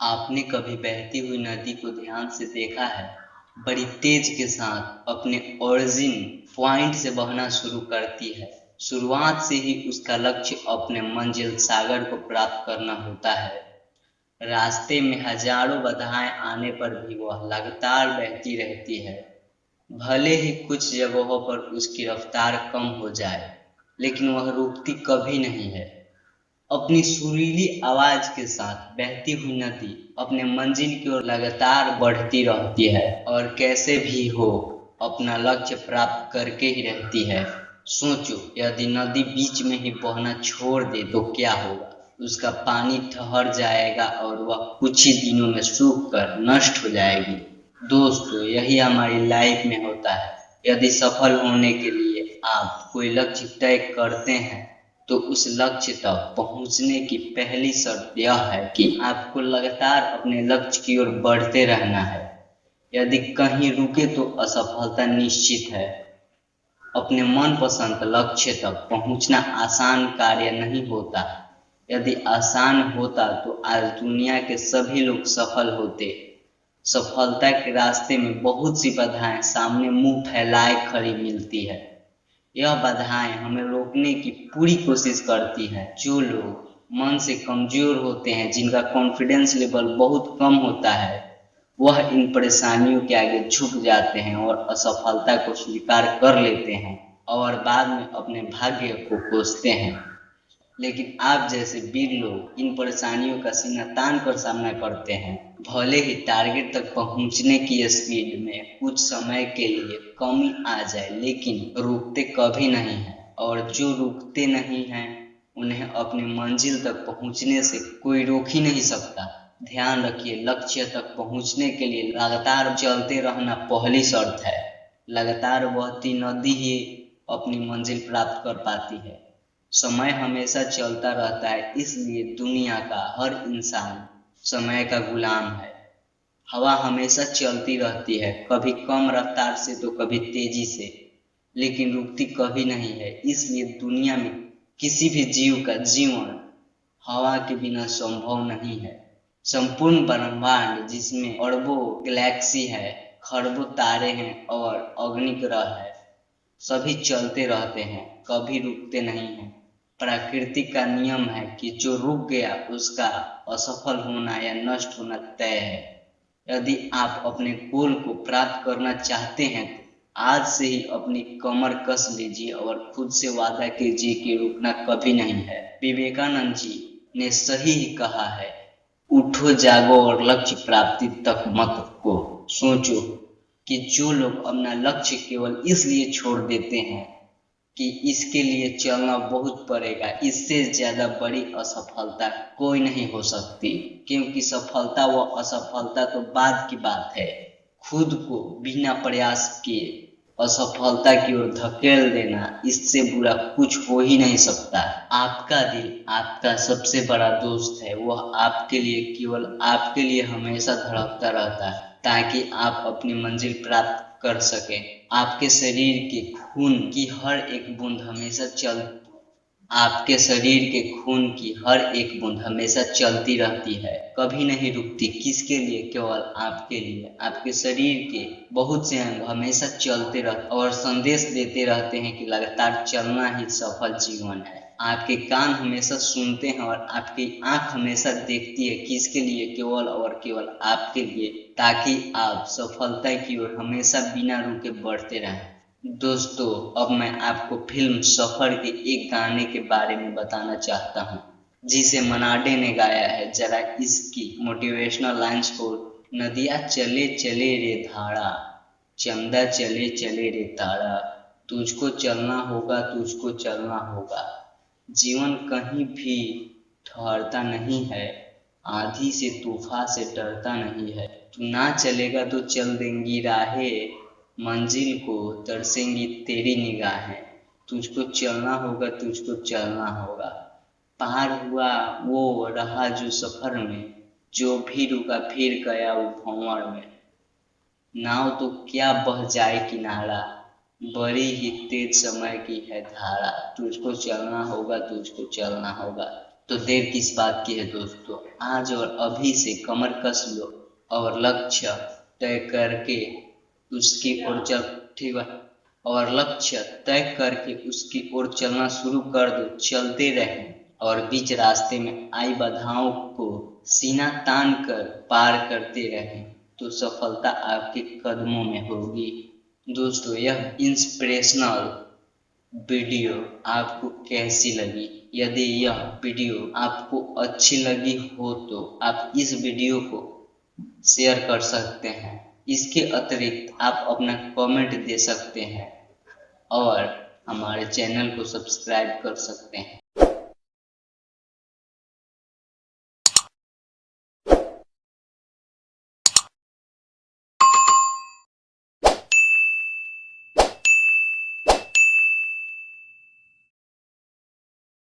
आपने कभी बहती हुई नदी को ध्यान से देखा है? बड़ी तेज के साथ अपने ओरिजिन पॉइंट से बहना शुरू करती है। शुरुआत से ही उसका लक्ष्य अपने मंजिल सागर को प्राप्त करना होता है। रास्ते में हजारों बाधाएं आने पर भी वह लगातार बहती रहती है। भले ही कुछ जगहों पर उसकी रफ्तार कम हो जाए, लेकिन वह रुकती कभी नहीं है। अपनी सुरीली आवाज के साथ बहती हुई नदी अपने मंजिल की ओर लगातार बढ़ती रहती है और कैसे भी हो अपना लक्ष्य प्राप्त करके ही रहती है। सोचो, यदि नदी बीच में ही बहना छोड़ दे तो क्या होगा? उसका पानी ठहर जाएगा और वह कुछ ही दिनों में सूख कर नष्ट हो जाएगी। दोस्तों, यही हमारी लाइफ में होता है। यदि सफल होने के लिए आप कोई लक्ष्य तय करते हैं तो उस लक्ष्य तक पहुंचने की पहली शर्त यह है कि आपको लगातार अपने लक्ष्य की ओर बढ़ते रहना है। यदि कहीं रुके तो असफलता निश्चित है। अपने मनपसंद लक्ष्य तक पहुंचना आसान कार्य नहीं होता। यदि आसान होता तो आज दुनिया के सभी लोग सफल होते। सफलता के रास्ते में बहुत सी बाधाएं सामने मुंह फैलाए खड़ी मिलती है। यह बाधाएं हमें रोकने की पूरी कोशिश करती है। जो लोग मन से कमजोर होते हैं, जिनका कॉन्फिडेंस लेवल बहुत कम होता है, वह इन परेशानियों के आगे झुक जाते हैं और असफलता को स्वीकार कर लेते हैं और बाद में अपने भाग्य को कोसते हैं। लेकिन आप जैसे वीर लोग इन परेशानियों का सीना तान कर सामना करते हैं। भले ही टारगेट तक पहुंचने की स्पीड में कुछ समय के लिए कमी आ जाए, लेकिन रुकते कभी नहीं है। और जो रुकते नहीं हैं उन्हें अपनी मंजिल तक पहुंचने से कोई रोक ही नहीं सकता। ध्यान रखिए, लक्ष्य तक पहुंचने के लिए लगातार चलते रहना पहली शर्त है। लगातार बहती नदी ही अपनी मंजिल प्राप्त कर पाती है। समय हमेशा चलता रहता है, इसलिए दुनिया का हर इंसान समय का गुलाम है। हवा हमेशा चलती रहती है, कभी कम रफ्तार से तो कभी तेजी से, लेकिन रुकती कभी नहीं है। इसलिए दुनिया में किसी भी जीव का जीवन हवा के बिना संभव नहीं है। संपूर्ण ब्रह्मांड, जिसमें अरबों गैलेक्सी है, खरबों तारे हैं और अग्निग्रह है, सभी चलते रहते हैं, कभी रुकते नहीं हैं। प्रकृति का नियम है कि जो रुक गया उसका असफल होना या नष्ट होना तय है। यदि आप अपने गोल को प्राप्त करना चाहते हैं तो आज से ही अपनी कमर कस लीजिए और खुद से वादा कीजिए कि रुकना कभी नहीं है। विवेकानंद जी ने सही ही कहा है, उठो जागो और लक्ष्य प्राप्ति तक मत रुको। सोचो कि जो लोग अपना लक्ष्य केवल इसलिए छोड़ देते हैं कि इसके लिए चलना बहुत पड़ेगा, इससे ज्यादा बड़ी असफलता कोई नहीं हो सकती। क्योंकि सफलता व असफलता तो बाद की बात है। खुद को बिना प्रयास किए असफलता की ओर धकेल देना, इससे बुरा कुछ हो ही नहीं सकता। आपका दिल आपका सबसे बड़ा दोस्त है। वह आपके लिए, केवल आपके लिए हमेशा धड़कता रहता है ताकि आप अपनी मंजिल प्राप्त कर सकें। आपके शरीर के खून की हर एक बूंद हमेशा चल आपके शरीर के खून की हर एक बूंद हमेशा चलती रहती है, कभी नहीं रुकती। किसके लिए? केवल आपके लिए। आपके शरीर के बहुत से अंग हमेशा चलते रहते और संदेश देते रहते हैं कि लगातार चलना ही सफल जीवन है। आपके कान हमेशा सुनते हैं और आपकी आंख हमेशा देखती है। किसके लिए? केवल और केवल आपके लिए, ताकि आप सफलता की ओर हमेशा बिना रुके बढ़ते रहें। दोस्तों, अब मैं आपको फिल्म सफर के एक गाने के बारे में बताना चाहता हूँ, जिसे मनाडे ने गाया है। जरा इसकी मोटिवेशनल लाइंस को, नदिया चले चले रे धारा, चंदा चले चले रे तारा, तुझको चलना होगा, तुझको चलना होगा। जीवन कहीं भी ठहरता नहीं है, आंधी से तूफान से डरता नहीं है। तू ना चलेगा तो चल देंगी राहें, मंजिल को तरसेंगी तेरी निगाहें। तुझको चलना होगा, तुझको चलना होगा। पार हुआ वो रहा जो सफर में, जो भी रुका फिर गया वो भंवर में। नाव तो क्या बह जाए किनारा, बड़ी ही तेज समय की है धारा। तुझको चलना होगा, तुझको चलना होगा। तो देर किस बात की है दोस्तों, आज और अभी से कमर कस लो और लक्ष्य तय करके उसकी ओर चल ठीक है, और लक्ष्य तय करके उसकी ओर चलना शुरू कर दो। चलते रहें और बीच रास्ते में आई बाधाओं को सीना तान कर पार करते रहें, तो सफलता आपके कदमों में होगी। दोस्तों, यह इंस्पिरेशनल वीडियो आपको कैसी लगी? यदि यह वीडियो आपको अच्छी लगी हो तो आप इस वीडियो को शेयर कर सकते हैं। इसके अतिरिक्त आप अपना कमेंट दे सकते हैं और हमारे चैनल को सब्सक्राइब कर सकते हैं।